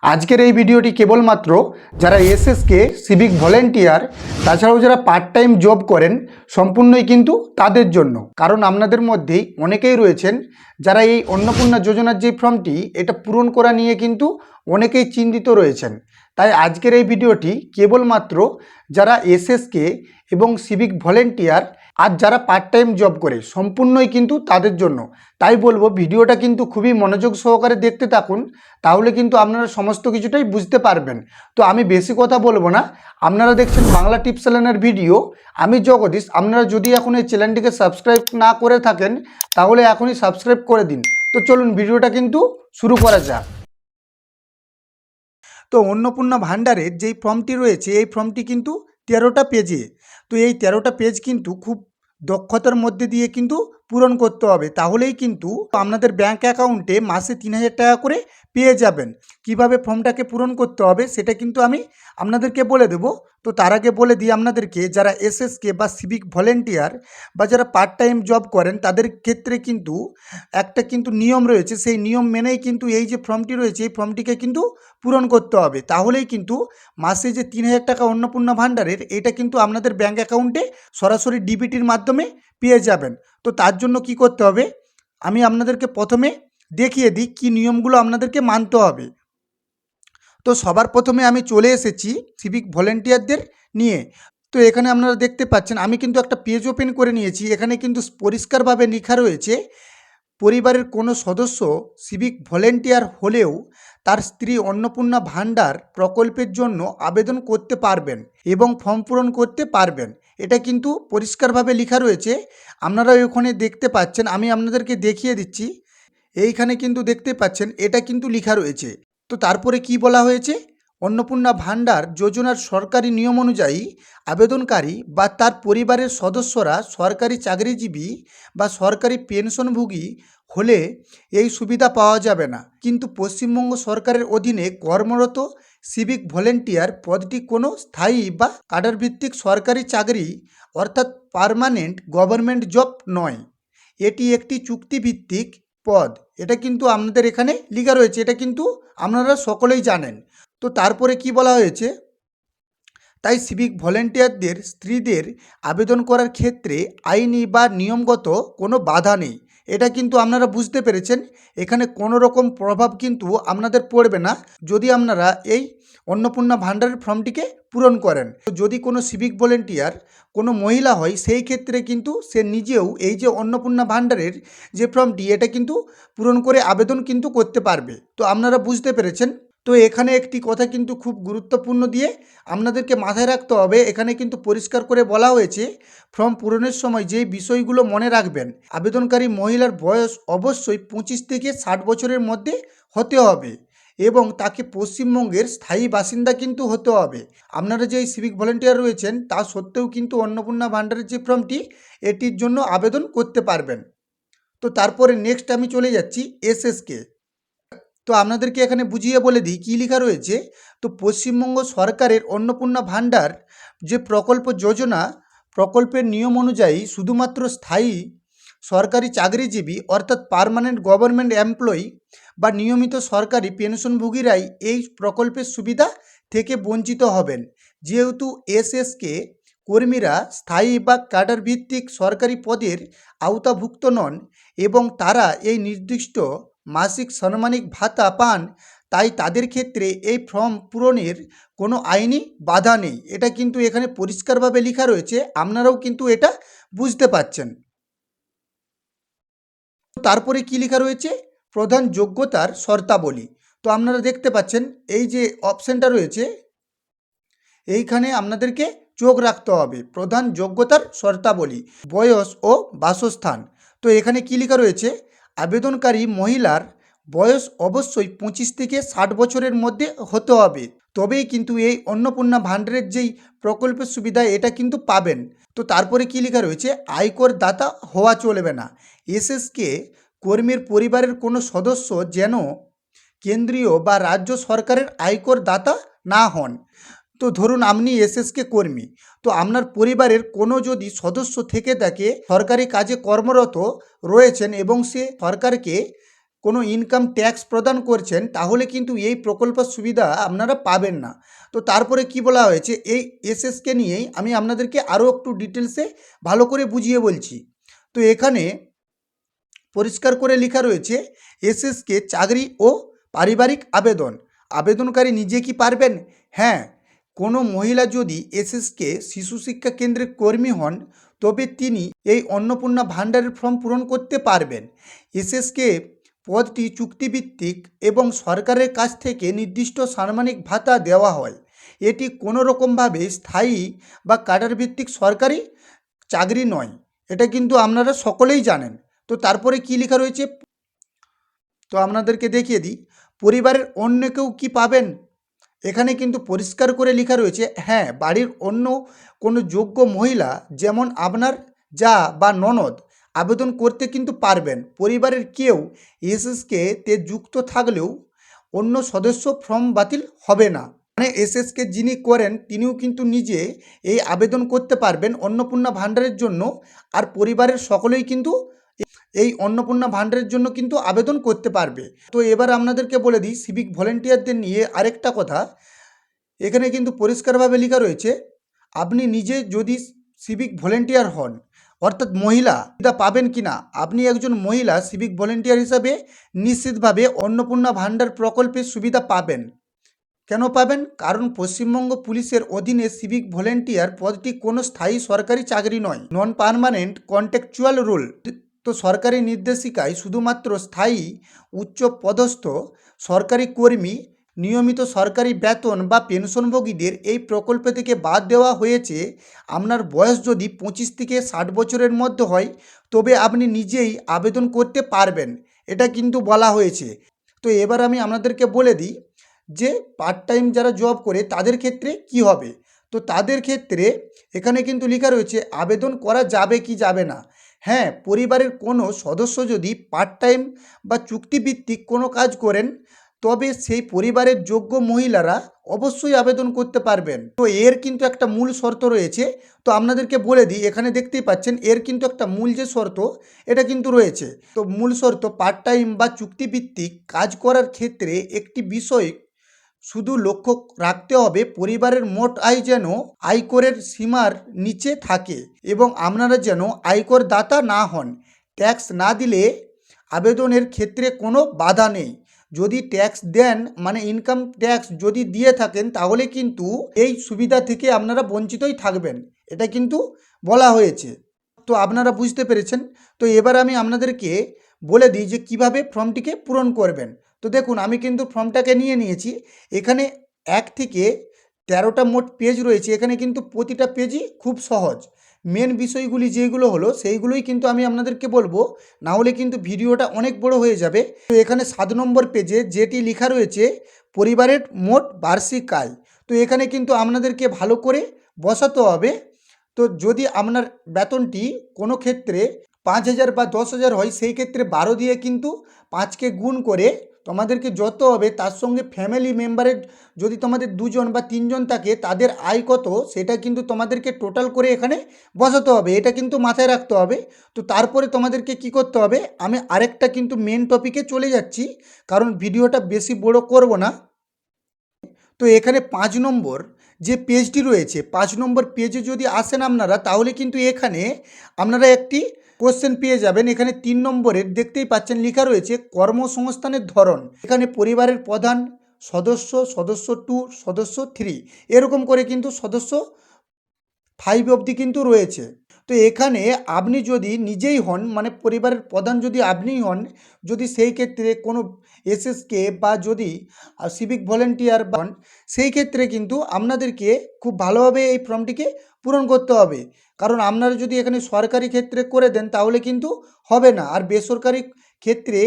আজকের এই ভিডিওটি কেবলমাত্র যারা এসএসকে সিভিক ভলেন্টিয়ার তাছাড়াও যারা পার্ট টাইম জব করেন সম্পূর্ণই কিন্তু তাদের জন্য। কারণ আপনাদের মধ্যেই অনেকেই রয়েছেন যারা এই অন্নপূর্ণা যোজনার যে ফর্মটি এটা পূরণ করা নিয়ে কিন্তু অনেকেই চিন্তিত রয়েছেন। তাই আজকের এই ভিডিওটি কেবলমাত্র যারা এসএসকে এবং সিভিক ভলেন্টিয়ার আর যারা পার্ট টাইম জব করে সম্পূর্ণই কিন্তু তাদের জন্য। তাই বলবো ভিডিওটা কিন্তু খুবই মনোযোগ সহকারে দেখতে থাকুন, তাহলে কিন্তু আপনারা সমস্ত কিছুটাই বুঝতে পারবেন। তো আমি বেশি কথা বলবো না, আপনারা দেখছেন বাংলা টিপস চ্যানেলের ভিডিও, আমি জগদীশ। আপনারা যদি এখন এই চ্যানেলটিকে সাবস্ক্রাইব না করে থাকেন তাহলে এখনই সাবস্ক্রাইব করে দিন। তো চলুন ভিডিওটা কিন্তু শুরু করা যাক। তো অন্নপূর্ণা ভাণ্ডারের যেই ফর্মটি রয়েছে এই ফর্মটি কিন্তু 13টা পেজে। তো এই 13টা পেজ কিন্তু খুব দক্ষতার মধ্যে দিয়ে কিন্তু পূরণ করতে হবে, তাহলেই কিন্তু আপনাদের ব্যাঙ্ক অ্যাকাউন্টে মাসে 3000 টাকা করে পেয়ে যাবেন। কিভাবে ফর্মটাকে পূরণ করতে হবে সেটা কিন্তু আমি আপনাদেরকে বলে দেব। তো তার আগে বলে দিই আপনাদেরকে, যারা এসএসকে বা সিভিক ভলেন্টিয়ার বা যারা পার্ট টাইম জব করেন তাদের ক্ষেত্রে কিন্তু একটা কিন্তু নিয়ম রয়েছে। সেই নিয়ম মেনেই কিন্তু এই যে ফর্মটি রয়েছে এই ফর্মটিকে কিন্তু পূরণ করতে হবে, তাহলেই কিন্তু মাসে যে 3000 টাকা অন্নপূর্ণা ভাণ্ডারের এটা কিন্তু আপনাদের ব্যাঙ্ক অ্যাকাউন্টে সরাসরি ডিবিটির মাধ্যমে পেয়ে যাবেন। তো তার জন্য কি করতে হবে আমি আপনাদেরকে প্রথমে দেখিয়ে দিই কি নিয়মগুলো আপনাদেরকে মানতে হবে। তো সবার প্রথমে আমি চলে এসেছি সিভিক ভলেন্টিয়ারদের নিয়ে। তো এখানে আপনারা দেখতে পাচ্ছেন আমি কিন্তু একটা পেজ ওপেন করে নিয়েছি। এখানে কিন্তু পরিষ্কারভাবে লেখা রয়েছে, পরিবারের কোনো সদস্য সিভিক ভলেন্টিয়ার হলেও তার স্ত্রী অন্নপূর্ণা ভাণ্ডার প্রকল্পের জন্য আবেদন করতে পারবেন এবং ফর্ম পূরণ করতে পারবেন। এটা কিন্তু পরিষ্কারভাবে লেখা রয়েছে, আপনারা ওখানে দেখতে পাচ্ছেন। আমি আপনাদেরকে দেখিয়ে দিচ্ছি, এইখানে কিন্তু দেখতে পাচ্ছেন এটা কিন্তু লেখা রয়েছে। তো তারপরে কি বলা হয়েছে, অন্নপূর্ণা ভাণ্ডার যোজনার সরকারি নিয়ম অনুযায়ী আবেদনকারী বা তার পরিবারের সদস্যরা সরকারি চাকরিজীবী বা সরকারি পেনশনভোগী হলে এই সুবিধা পাওয়া যাবে না। কিন্তু পশ্চিমবঙ্গ সরকারের অধীনে কর্মরত সিভিক ভলেন্টিয়ার পদটি কোনো স্থায়ী বা কাডারভিত্তিক সরকারি চাকরি অর্থাৎ পার্মানেন্ট গভর্নমেন্ট জব নয়, এটি একটি চুক্তিভিত্তিক পদ। এটা কিন্তু আপনাদের এখানে লেখা রয়েছে, এটা কিন্তু আপনারা সকলেই জানেন। তো তারপরে কি বলা হয়েছে, তাই সিভিক ভলেন্টিয়ারদের স্ত্রীদের আবেদন করার ক্ষেত্রে আইনি বা নিয়মগত কোনো বাধা নেই। এটা কিন্তু আপনারা বুঝতে পেরেছেন, এখানে কোনো রকম প্রভাব কিন্তু আপনাদের পড়বে না যদি আপনারা এই অন্নপূর্ণা ভাণ্ডারের ফর্মটিকে পূরণ করেন। তো যদি কোনো সিভিক ভলেন্টিয়ার কোনো মহিলা হয় সেই ক্ষেত্রে কিন্তু সে নিজেও এই যে অন্নপূর্ণা ভাণ্ডারের যে ফর্মটি এটা কিন্তু পূরণ করে আবেদন কিন্তু করতে পারবে। তো আপনারা বুঝতে পেরেছেন। তো এখানে একটি কথা কিন্তু খুব গুরুত্বপূর্ণ দিয়ে আপনাদেরকে মাথায় রাখতে হবে, এখানে কিন্তু পরিষ্কার করে বলা হয়েছে ফর্ম পূরণের সময় যেই বিষয়গুলো মনে রাখবেন, আবেদনকারী মহিলার বয়স অবশ্যই 25 থেকে 60 বছরের মধ্যে হতে হবে এবং তাকে পশ্চিমবঙ্গের স্থায়ী বাসিন্দা কিন্তু হতে হবে। আপনারা যে সিভিক ভলেন্টিয়ার রয়েছেন তা সত্ত্বেও কিন্তু অন্নপূর্ণা ভাণ্ডারের যে ফর্মটি এটির জন্য আবেদন করতে পারবেন। তো তারপরে নেক্সট আমি চলে যাচ্ছি এসএসকে। তো আপনাদেরকে এখানে বুঝিয়ে বলে দিই কী লেখা রয়েছে। তো পশ্চিমবঙ্গ সরকারের অন্নপূর্ণা ভাণ্ডার যে প্রকল্প যোজনা প্রকল্পের নিয়ম অনুযায়ী শুধুমাত্র স্থায়ী সরকারি চাকরিজীবী অর্থাৎ পার্মানেন্ট গভর্নমেন্ট এমপ্লয়ি বা নিয়মিত সরকারি পেনশনভোগীরাই এই প্রকল্পের সুবিধা থেকে বঞ্চিত হবেন। যেহেতু এসএসকে কর্মীরা স্থায়ী বা ক্যাডার ভিত্তিক সরকারি পদের আওতাভুক্ত নন এবং তারা এই নির্দিষ্ট মাসিক সাম্মানিক ভাতা পান, তাই তাদের ক্ষেত্রে এই ফর্ম পূরণের কোনো আইনি বাধা নেই। এটা কিন্তু এখানে পরিষ্কারভাবে লেখা রয়েছে, আপনারাও কিন্তু এটা বুঝতে পাচ্ছেন। তারপরে কি লেখা রয়েছে, প্রধান যোগ্যতার শর্তাবলী। তো আপনারা দেখতে পাচ্ছেন এই যে অপশানটা রয়েছে এইখানে আপনাদেরকে চোখ রাখতে হবে, প্রধান যোগ্যতার শর্তাবলী, বয়স ও বাসস্থান। তো এখানে কী লেখা রয়েছে, আবেদনকারী মহিলার বয়স অবশ্যই 25 থেকে 60 বছরের মধ্যে হতে হবে, তবেই কিন্তু এই অন্নপূর্ণা ভাণ্ডারের যেই প্রকল্পের সুবিধা এটা কিন্তু পাবেন। তো তারপরে কী লেখা রয়েছে, আয়কর দাতা হওয়া চলবে না। এসএসকে কর্মীর পরিবারের কোনো সদস্য যেন কেন্দ্রীয় বা রাজ্য সরকারের আয়কর দাতা না হন। তো ধরুন আপনি এসএসকে কর্মী, তো আপনার পরিবারের কোনো যদি সদস্য থেকে থাকে সরকারি কাজে কর্মরত রয়েছেন এবং সে সরকারকে কোনো ইনকাম ট্যাক্স প্রদান করছেন তাহলে কিন্তু এই প্রকল্পের সুবিধা আপনারা পাবেন না। তো তারপরে কি বলা হয়েছে, এই এসএসকে নিয়েই আমি আপনাদেরকে আরও একটু ডিটেলসে ভালো করে বুঝিয়ে বলছি। তো এখানে পরিষ্কার করে লেখা রয়েছে, এসএসকে চাকরি ও পারিবারিক আবেদন। আবেদনকারী নিজে কি পারবেন? হ্যাঁ, কোনো মহিলা যদি এসএসকে শিশু শিক্ষা কেন্দ্রের কর্মী হন তবে তিনি এই অন্নপূর্ণা ভাণ্ডারের ফর্ম পূরণ করতে পারবেন। এসএসকে পদটি চুক্তিভিত্তিক এবং সরকারের কাছ থেকে নির্দিষ্ট সাম্মানিক ভাতা দেওয়া হয়। এটি কোনো রকমভাবে স্থায়ী বা ক্যাডার ভিত্তিক সরকারি চাকরি নয়, এটা কিন্তু আপনারা সকলেই জানেন। তো তারপরে কি লেখা রয়েছে, তো আপনাদেরকে দেখিয়ে দিই, পরিবারের অন্য কেউ কি পাবেন? এখানে কিন্তু পরিষ্কার করে লেখা রয়েছে, হ্যাঁ, বাড়ির অন্য কোনো যোগ্য মহিলা যেমন আপনার যা বা ননদ আবেদন করতে কিন্তু পারবেন। পরিবারের কেউ এসএসকে তে যুক্ত থাকলেও অন্য সদস্য ফর্ম বাতিল হবে না। মানে এসএসকে যিনি করেন তিনিও কিন্তু নিজে এই আবেদন করতে পারবেন অন্নপূর্ণা ভাণ্ডারের জন্য, আর পরিবারের সকলেই কিন্তু এই অন্নপূর্ণা ভাণ্ডারের জন্য কিন্তু আবেদন করতে পারবে। তো এবার আপনাদেরকে বলে দিই সিভিক ভলেন্টিয়ারদের নিয়ে আরেকটা কথা। এখানে কিন্তু পরিষ্কারভাবে লেখা রয়েছে, আপনি নিজে যদি সিভিক ভলেন্টিয়ার হন, অর্থাৎ মহিলা, এটা পাবেন কি না। আপনি একজন মহিলা সিভিক ভলেন্টিয়ার হিসাবে নিশ্চিতভাবে অন্নপূর্ণা ভাণ্ডার প্রকল্পের সুবিধা পাবেন। কেন পাবেন? কারণ পশ্চিমবঙ্গ পুলিশের অধীনে সিভিক ভলেন্টিয়ার পদটি কোনো স্থায়ী সরকারি চাকরি নয়, নন পার্মানেন্ট কন্ট্রাকচুয়াল রোল। তো সরকারি নির্দেশিকায় শুধুমাত্র স্থায়ী উচ্চ পদস্থ সরকারি কর্মী, নিয়মিত সরকারি বেতন বা পেনশনভোগীদের এই প্রকল্প থেকে বাদ দেওয়া হয়েছে। আপনার বয়স যদি 25 থেকে 60 বছরের মধ্যে হয় তবে আপনি নিজেই আবেদন করতে পারবেন, এটা কিন্তু বলা হয়েছে। তো এবার আমি আপনাদেরকে বলে দিই যে পার্ট টাইম যারা জব করে তাদের ক্ষেত্রে কি হবে। তো তাদের ক্ষেত্রে এখানে কিন্তু লেখা রয়েছে আবেদন করা যাবে কি যাবে না। হ্যাঁ, পরিবারের কোনো সদস্য যদি পার্ট টাইম বা চুক্তিভিত্তিক কোনো কাজ করেন তবে সেই পরিবারের যোগ্য মহিলারা অবশ্যই আবেদন করতে পারবেন। তো এর কিন্তু একটা মূল শর্ত রয়েছে। তো আপনাদেরকে বলে দিই, এখানে দেখতেই পাচ্ছেন এর কিন্তু একটা মূল যে শর্ত এটা কিন্তু রয়েছে। তো মূল শর্ত, পার্ট টাইম বা চুক্তিভিত্তিক কাজ করার ক্ষেত্রে একটি বিষয় শুধু লক্ষ্য রাখতে হবে, পরিবারের মোট আয় যেন আয়করের সীমার নিচে থাকে এবং আপনারা যেন আয়কর দাতা না হন। ট্যাক্স না দিলে আবেদনের ক্ষেত্রে কোনো বাধা নেই। যদি ট্যাক্স দেন, মানে ইনকাম ট্যাক্স যদি দিয়ে থাকেন তাহলে কিন্তু এই সুবিধা থেকে আপনারা বঞ্চিতই থাকবেন, এটা কিন্তু বলা হয়েছে। তো আপনারা বুঝতে পেরেছেন। তো এবার আমি আপনাদেরকে বলে দিই যে কিভাবে ফর্মটিকে পূরণ করবেন। তো দেখুন, আমি কিন্তু ফর্মটাকে নিয়ে নিয়েছি। এখানে 1 থেকে 13টা মোট পেজ রয়েছে। এখানে কিন্তু প্রতিটা পেজই খুব সহজ। মেন বিষয়গুলি যেগুলো হলো সেইগুলোই কিন্তু আমি আপনাদেরকে বলবো, না হলে কিন্তু ভিডিওটা অনেক বড় হয়ে যাবে। তো এখানে 7 নম্বর পেজে যেটি লেখা রয়েছে পরিবারের মোট বার্ষিক আয়, তো এখানে কিন্তু আপনাদেরকে ভালো করে বসাতে হবে। তো যদি আপনার বেতনটি কোনো ক্ষেত্রে 5,000 বা 10,000 হয়, সেই ক্ষেত্রে 12 দিয়ে কিন্তু 5কে গুণ করে তোমাদেরকে যত হবে তার সঙ্গে ফ্যামিলি মেম্বারের যদি তোমাদের 2 জন বা 3 জন থাকে তাদের আয় কত সেটা কিন্তু তোমাদেরকে টোটাল করে এখানে বসাতে হবে, এটা কিন্তু মাথায় রাখতে হবে। তো তারপরে তোমাদেরকে কি করতে হবে, আমি আরেকটা কিন্তু মেন টপিকে চলে যাচ্ছি কারণ ভিডিওটা বেশি বড় করব না। তো এখানে 5 নম্বর যে পেজটি রয়েছে, 5 নম্বর পেজে যদি আসেন আপনারা তাহলে কিন্তু এখানে আপনারা একটি কোশ্চেন পেয়ে যাবেন। এখানে 3 নম্বরের দেখতেই পাচ্ছেন লেখা রয়েছে কর্মসংস্থানের ধরন। এখানে পরিবারের প্রধান, সদস্য, সদস্য 2, সদস্য 3, এরকম করে কিন্তু সদস্য 5 অবধি কিন্তু রয়েছে। তো এখানে আপনি যদি নিজেই হন, মানে পরিবারের প্রধান যদি আপনিই হন, যদি সেই ক্ষেত্রে কোনো এসএসকে বা যদি সিভিক ভলেন্টিয়ার হন, সেই ক্ষেত্রে কিন্তু আপনাদেরকে খুব ভালোভাবে এই ফর্মটিকে পূরণ করতে হবে। কারণ আপনারা যদি এখানে সরকারি ক্ষেত্রে করে দেন তাহলে কিন্তু হবে না, আর বেসরকারি ক্ষেত্রে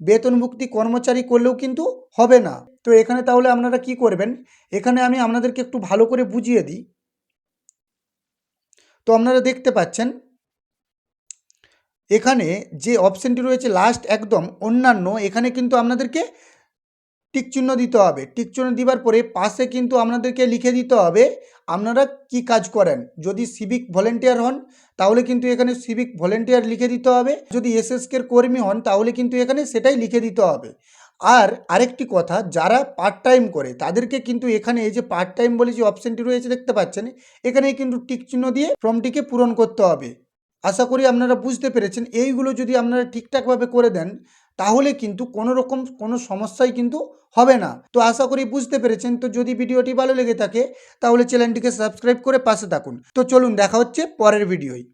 বেতনভুক্তি কর্মচারী করলেও কিন্তু হবে না। তো এখানে তাহলে আপনারা কি করবেন, এখানে আমি আপনাদেরকে একটু ভালো করে বুঝিয়ে দিই। তো আপনারা দেখতে পাচ্ছেন এখানে যে অপশানটি রয়েছে লাস্ট একদম অন্যান্য, এখানে কিন্তু আপনাদেরকে টিক চিহ্ন দিতে হবে। টিক চিহ্ন দেওয়ার পরে পাশে কিন্তু আপনাদেরকে লিখে দিতে হবে আপনারা কি কাজ করেন। যদি সিভিক ভলেন্টিয়ার হন তাহলে কিন্তু এখানে সিভিক ভলেন্টিয়ার লিখে দিতে হবে। যদি এসএসকের কর্মী হন তাহলে কিন্তু এখানে সেটাই লিখে দিতে হবে। আর আরেকটি কথা, যারা পার্ট টাইম করে তাদেরকে কিন্তু এখানে এই যে পার্ট টাইম বলে যে অপশানটি রয়েছে দেখতে পাচ্ছেন, এখানে কিন্তু টিক চিহ্ন দিয়ে ফর্মটিকে পূরণ করতে হবে। আশা করি আপনারা বুঝতে পেরেছেন। এইগুলো যদি আপনারা ঠিকঠাকভাবে করে দেন তাহলে কিন্তু কোনো রকম কোনো সমস্যাই কিন্তু হবে না। তো আশা করি বুঝতে পেরেছেন। তো যদি ভিডিওটি ভালো লেগে থাকে তাহলে চ্যানেলটিকে সাবস্ক্রাইব করে পাশে থাকুন। তো চলুন দেখা হচ্ছে পরের ভিডিওয়।